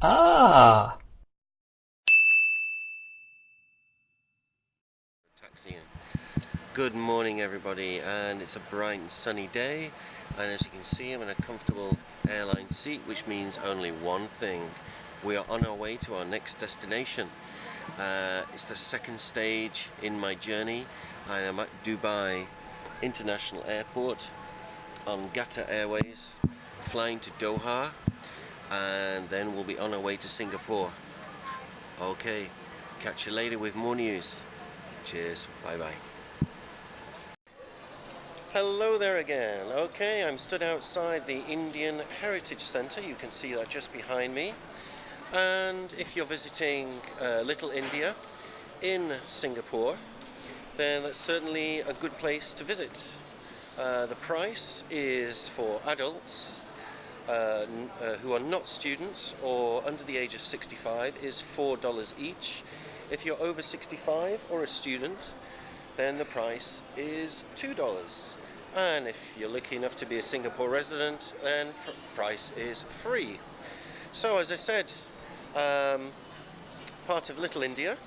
Ah! Taxiing. Good morning everybody, and it's a bright and sunny day, and as you can see I'm in a comfortable airline seat, which means only one thing: we are on our way to our next destination. It's the second stage in my journey. I am at Dubai International Airport on Qatar Airways, flying to Doha, and then we'll be on our way to Singapore. Okay, catch you later with more news. Cheers, bye bye. Hello there again. Okay, I'm stood outside the Indian Heritage Centre. You can see that just behind me. And if you're visiting Little India in Singapore, then that's certainly a good place to visit. The price is for adults who are not students or under the age of 65 is $4 each. If you're over 65 or a student, then the price is $2. And if you're lucky enough to be a Singapore resident, then the price is free. So as I said, part of Little India,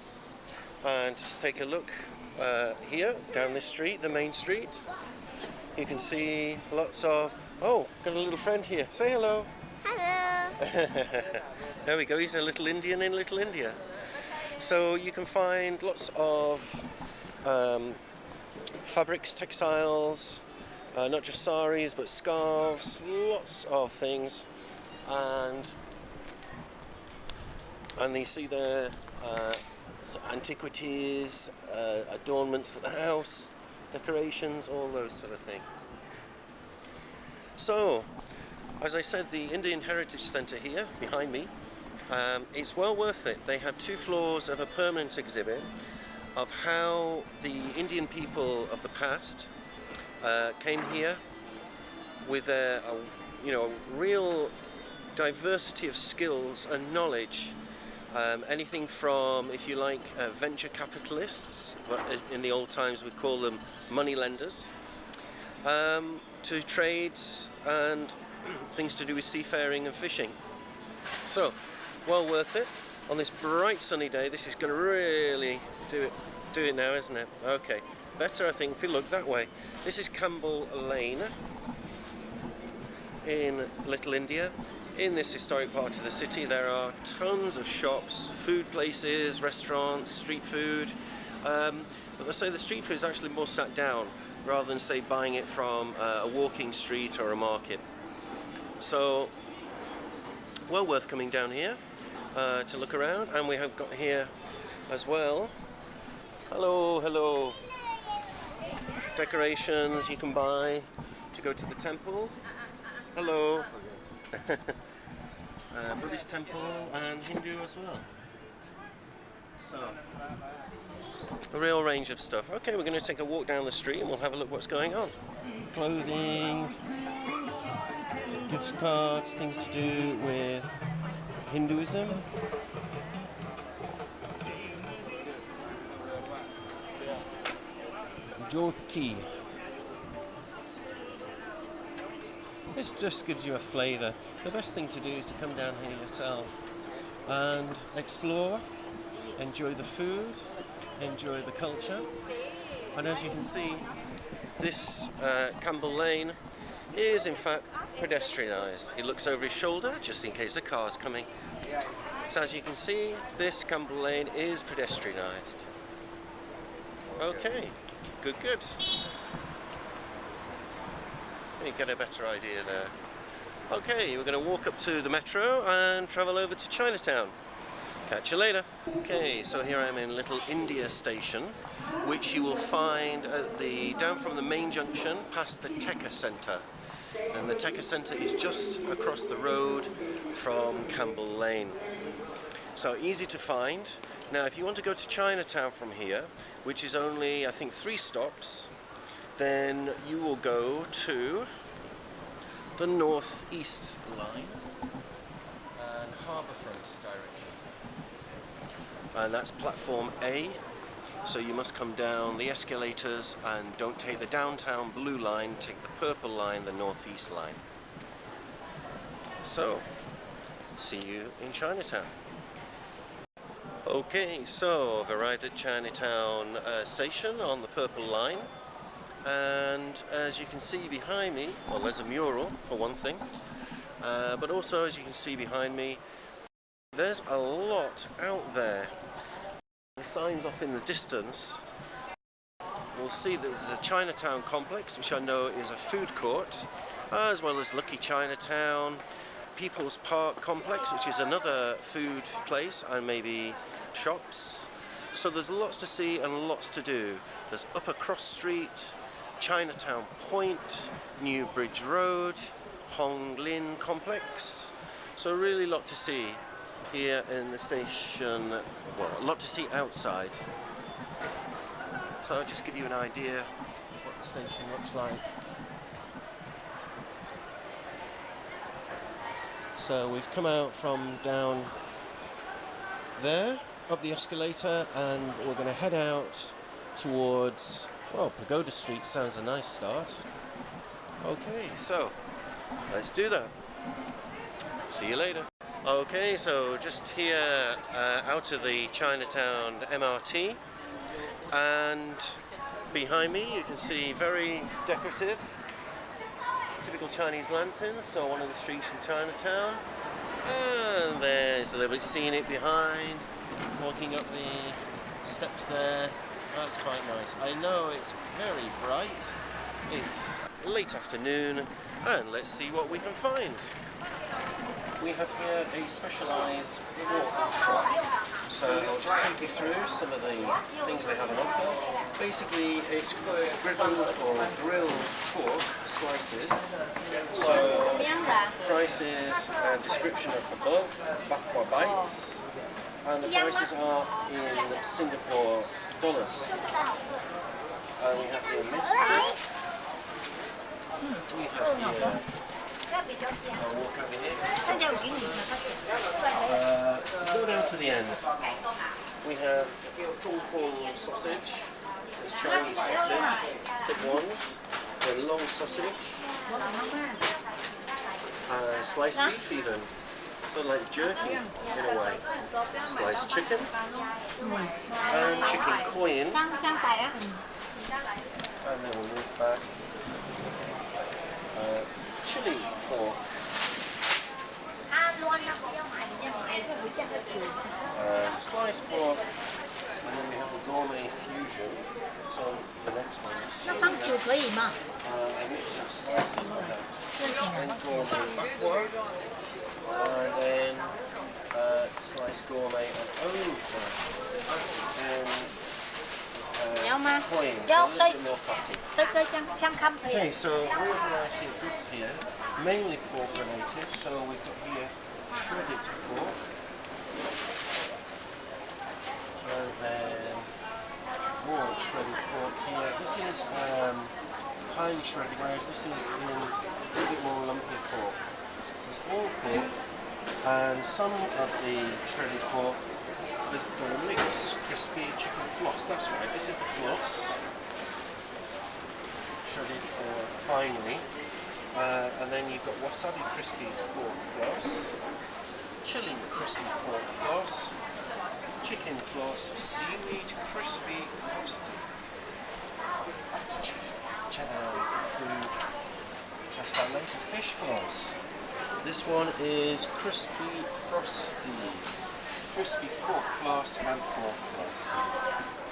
and just take a look here down this street, the main street. You can see lots of, oh, got a little friend here. Say hello. Hello. There we go, he's a little Indian in Little India. So you can find lots of fabrics, textiles, not just saris but scarves, lots of things, and you see there antiquities, adornments for the house, decorations, all those sort of things. So, as I said, the Indian Heritage Centre here behind me, it's well worth it. They have 2 floors of a permanent exhibit of how the Indian people of the past came here with their real diversity of skills and knowledge. Anything from, if you like, venture capitalists, but in the old times we'd call them money lenders, to trades and things to do with seafaring and fishing. So, well worth it. On this bright sunny day, this is going to really do it now, isn't it? Okay, better I think if we look that way. This is Campbell Lane in Little India. In this historic part of the city there are tons of shops, food places, restaurants, street food, but they say the street food is actually more sat down rather than, say, buying it from a walking street or a market. So well worth coming down here to look around. And we have got here as well, hello, decorations you can buy to go to the temple. Hello. Buddhist temple and Hindu as well. So, a real range of stuff. Okay, we're going to take a walk down the street and we'll have a look what's going on. Clothing, gift cards, things to do with Hinduism. Jyoti. This just gives you a flavour. The best thing to do is to come down here yourself and explore, enjoy the food, enjoy the culture. And as you can see, this Campbell Lane is in fact pedestrianised. He looks over his shoulder just in case a car's coming. So as you can see, this Campbell Lane is pedestrianised. Okay, good. You get a better idea there. Okay, we're going to walk up to the metro and travel over to Chinatown. Catch you later. Okay, so here I am in Little India Station, which you will find at down from the main junction past the Tekka Centre. And the Tekka Centre is just across the road from Campbell Lane. So easy to find. Now if you want to go to Chinatown from here, which is only I think 3 stops, then you will go to the northeast line and harbourfront direction, and that's platform A. So you must come down the escalators and don't take the downtown blue line, take the purple line, the northeast line. So see you in Chinatown. Okay, so I've arrived at Chinatown station on the Purple Line, and as you can see behind me, well, there's a mural for one thing, but also as you can see behind me, there's a lot out there. The signs off in the distance, we'll see that there's a Chinatown complex, which I know is a food court, as well as Lucky Chinatown, People's Park complex, which is another food place, and maybe shops. So there's lots to see and lots to do. There's Upper Cross Street, Chinatown Point, New Bridge Road, Hong Lin complex. So really a lot to see here in the station. Well, a lot to see outside. So I'll just give you an idea of what the station looks like. So we've come out from down there, up the escalator, and we're going to head out towards, well, Pagoda Street sounds a nice start. Okay, so let's do that. See you later. Okay, so just here out of the Chinatown MRT, and behind me you can see very decorative, typical Chinese lanterns, so one of the streets in Chinatown. And there's a little bit scenic behind, walking up the steps there. That's quite nice. I know it's very bright, it's late afternoon, and let's see what we can find. We have here a specialised pork shop, so I'll just take you through some of the things they have on offer. Basically, it's griddled or grilled pork slices, so prices and description are above, bakwa bites, and the prices are in Singapore dollars. And we have here minced pork, we have here, I'll walk over here, go down to the end. We have Hong sausage, it's Chinese sausage, thick ones, then long sausage, sliced beef even, sort of like jerky in a way, sliced chicken, and chicken koyin, and then we'll move back, chili pork, sliced pork, and then we have a gourmet fusion. So the next one is a mix of spices perhaps, and gourmet bakwa, and then sliced gourmet and okra, and coin, so a little bit more fatty. Okay, so we're a variety of goods here, mainly pork related, so we've got here shredded pork, and then more shredded pork here. This is highly shredded, whereas this is in a little bit more lumpy pork. There's all pork, and some of the shredded pork, there's the mix crispy chicken floss, that's right, this is the floss, shredded finely, and then you've got wasabi crispy pork floss, chili crispy pork floss, chicken floss, seaweed crispy frosty. Have to check out food, test that later. Fish floss. This one is crispy frosties, crispy pork floss and pork floss,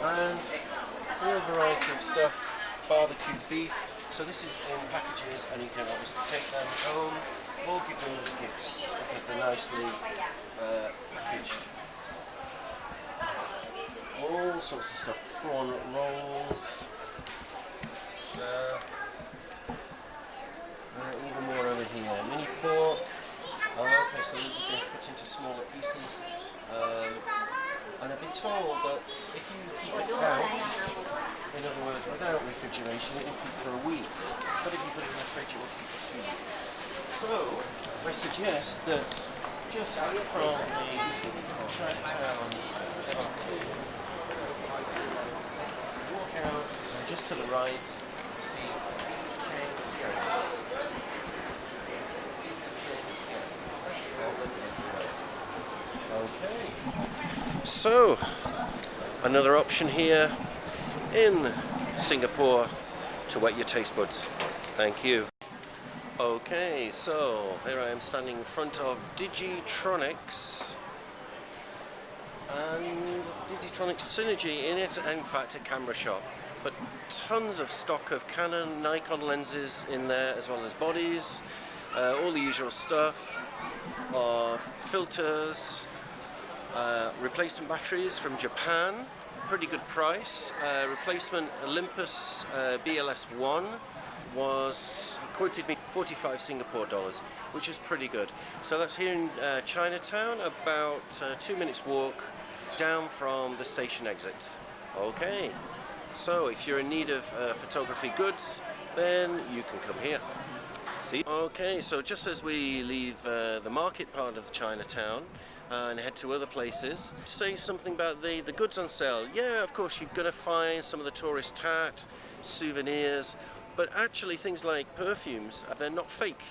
and all variety of stuff. Barbecued beef. So this is in packages, and you can obviously take them home or give them as gifts because they're nicely packaged. All sorts of stuff, prawn rolls, even more over here, mini pork. Okay, so these have been cut into smaller pieces, and I've been told that if you keep it out, in other words, without refrigeration, it will keep for a week, but if you put it in the fridge, it will keep for 2 weeks. So I suggest that just from the Chinatown MRT, walk out, and just to the right, see restaurant. Okay. So, another option here in Singapore to wet your taste buds. Thank you. Okay, so here I am standing in front of Digitronics, and Digitronics Synergy in it, in fact a camera shop, but tons of stock of Canon, Nikon lenses in there, as well as bodies, all the usual stuff, filters, replacement batteries from Japan, pretty good price. Replacement Olympus BLS1 was quoted me 45 Singapore dollars, which is pretty good. So that's here in Chinatown, about 2 minutes walk down from the station exit. Okay, so if you're in need of photography goods, then you can come here. See? Okay, so just as we leave the market part of Chinatown and head to other places, say something about the goods on sale. Yeah, of course you're going to find some of the tourist tat, souvenirs, but actually things like perfumes, they're not fake.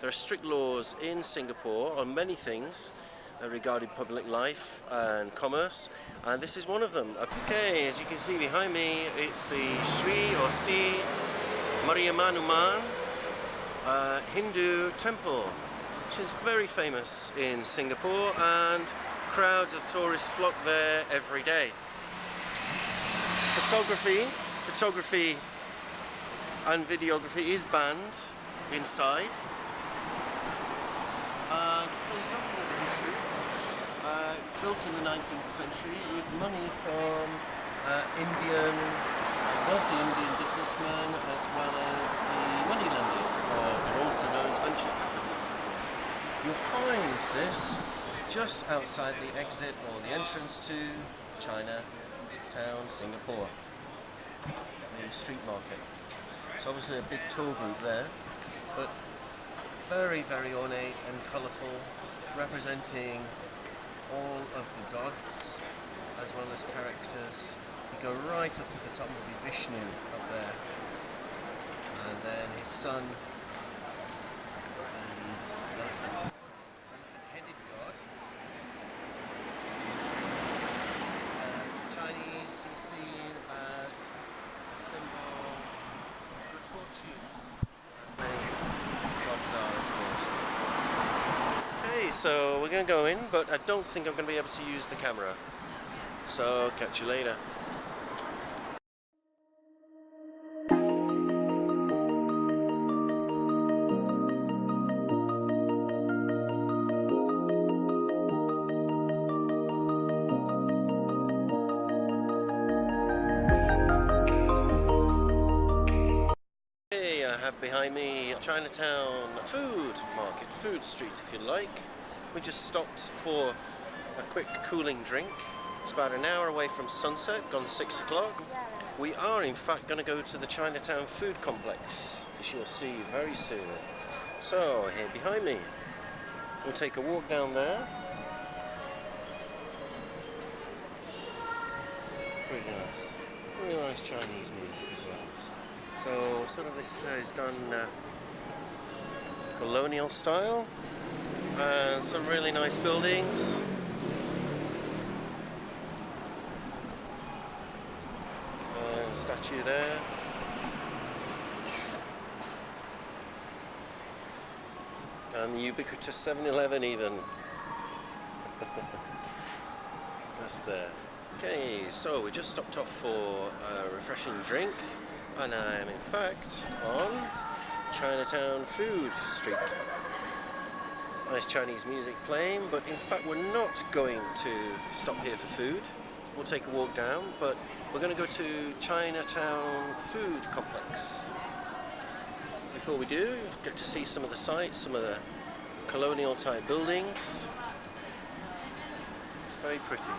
There are strict laws in Singapore on many things regarding public life and commerce, and this is one of them. Okay, as you can see behind me, it's the Sri or Si Mariammanuman Hindu temple, which is very famous in Singapore, and crowds of tourists flock there every day. Photography and videography is banned inside. To tell you something of the history, it was built in the 19th century with money from wealthy Indian businessmen, as well as the moneylenders, or they're also known as venture capitalists, of course. You'll find this just outside the exit or the entrance to Chinatown, Singapore, the street market. It's obviously a big tour group there, but very, very ornate and colourful, representing all of the gods as well as characters. You go right up to the top, will be Vishnu up there, and then his son, the elephant-headed god. Chinese, he's seen as a symbol of good fortune, as many gods are, of course. Okay, so we're going to go in, but I don't think I'm going to be able to use the camera. So, catch you later. Behind me, Chinatown food market, food street if you like. We just stopped for a quick cooling drink. It's about an hour away from sunset, gone 6 o'clock. We are in fact going to go to the Chinatown food complex, which you'll see very soon. So here behind me, we'll take a walk down there. It's pretty nice. Really nice Chinese music as well. So sort of this is done colonial style, and some really nice buildings. And a statue there. And the ubiquitous 7-Eleven even. Just there. Okay, so we just stopped off for a refreshing drink. And I am in fact on Chinatown Food Street. Nice Chinese music playing, but in fact we're not going to stop here for food. We'll take a walk down, but we're going to go to Chinatown Food Complex. Before we do, get to see some of the sights, some of the colonial type buildings. Very pretty.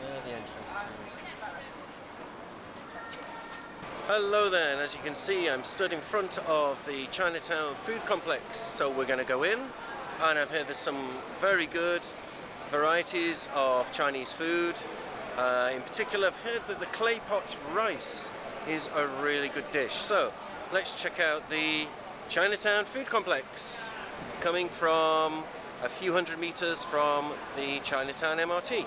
There the entrance to it. Hello there, and as you can see I'm stood in front of the Chinatown Food Complex, so we're going to go in, and I've heard there's some very good varieties of Chinese food. In particular I've heard that the Claypot rice is a really good dish, so let's check out the Chinatown Food Complex, coming from a few hundred meters from the Chinatown MRT.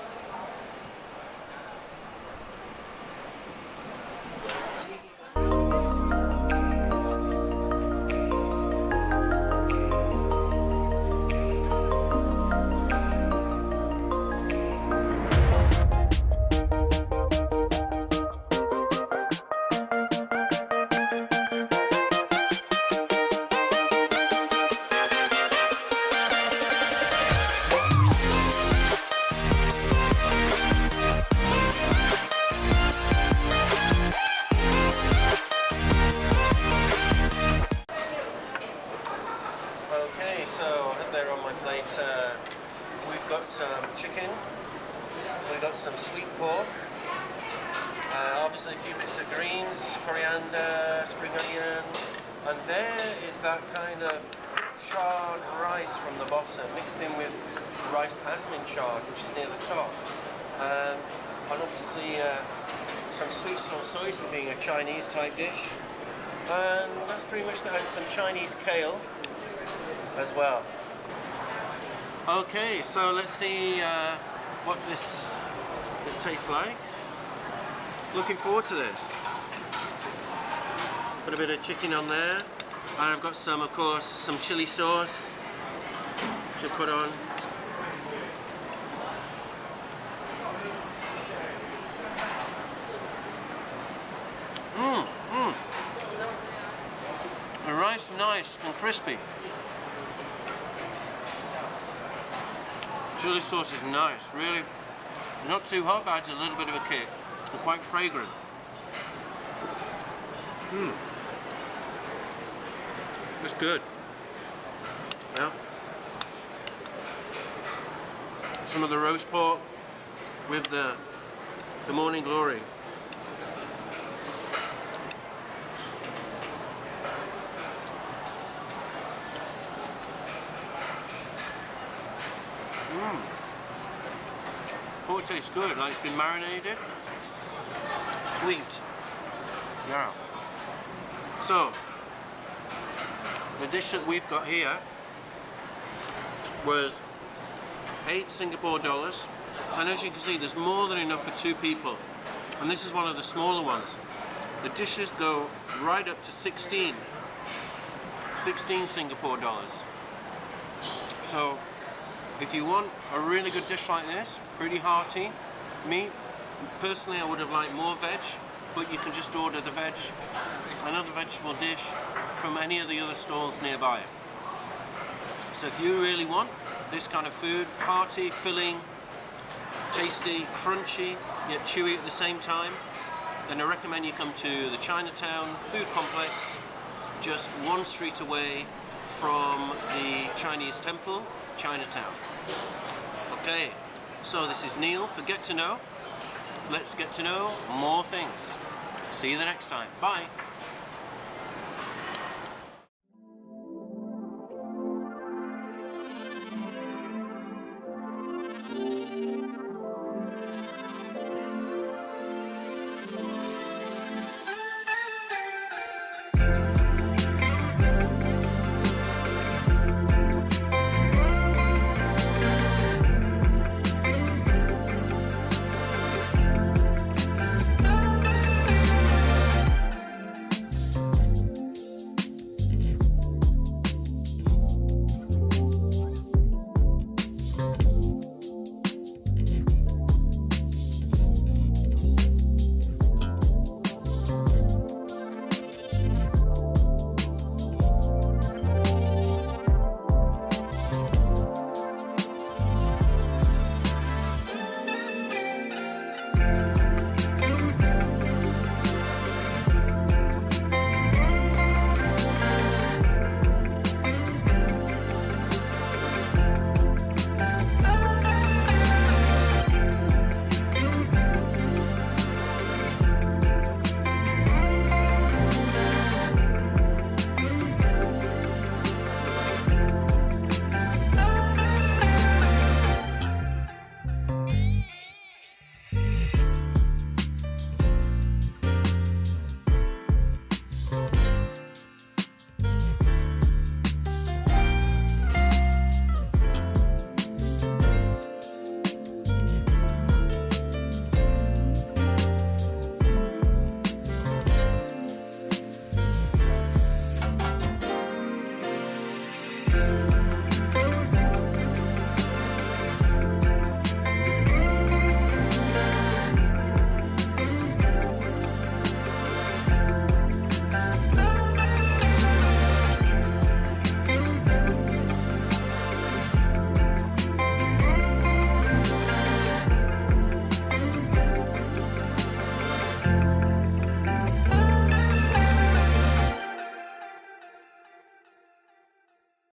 So I have there on my plate, we've got some chicken, we've got some sweet pork, obviously a few bits of greens, coriander, spring onion, and there is that kind of charred rice from the bottom mixed in with rice that hasn't been charred, which is near the top, and obviously some sweet sauce soy being a Chinese type dish, and that's pretty much that, and some Chinese kale as well. Okay, so let's see what this tastes like. Looking forward to this. Put a bit of chicken on there, and I've got some, of course, some chili sauce to put on. The rice is nice and crispy. Chili sauce is nice, really not too hot, but adds a little bit of a kick, and quite fragrant. It's good. Yeah. Some of the roast pork with the morning glory. Pork tastes good, like it's been marinated. Sweet. Yeah. So, the dish that we've got here was 8 Singapore dollars, and as you can see there's more than enough for 2 people, and this is one of the smaller ones. The dishes go right up to 16 Singapore dollars. So if you want a really good dish like this, pretty hearty, me, personally I would have liked more veg, but you can just order the another vegetable dish from any of the other stalls nearby. So if you really want this kind of food, hearty, filling, tasty, crunchy, yet chewy at the same time, then I recommend you come to the Chinatown food complex, just 1 street away from the Chinese temple, Chinatown. Okay, so this is Neil for Get to Know. Let's get to know more things. See you the next time. Bye.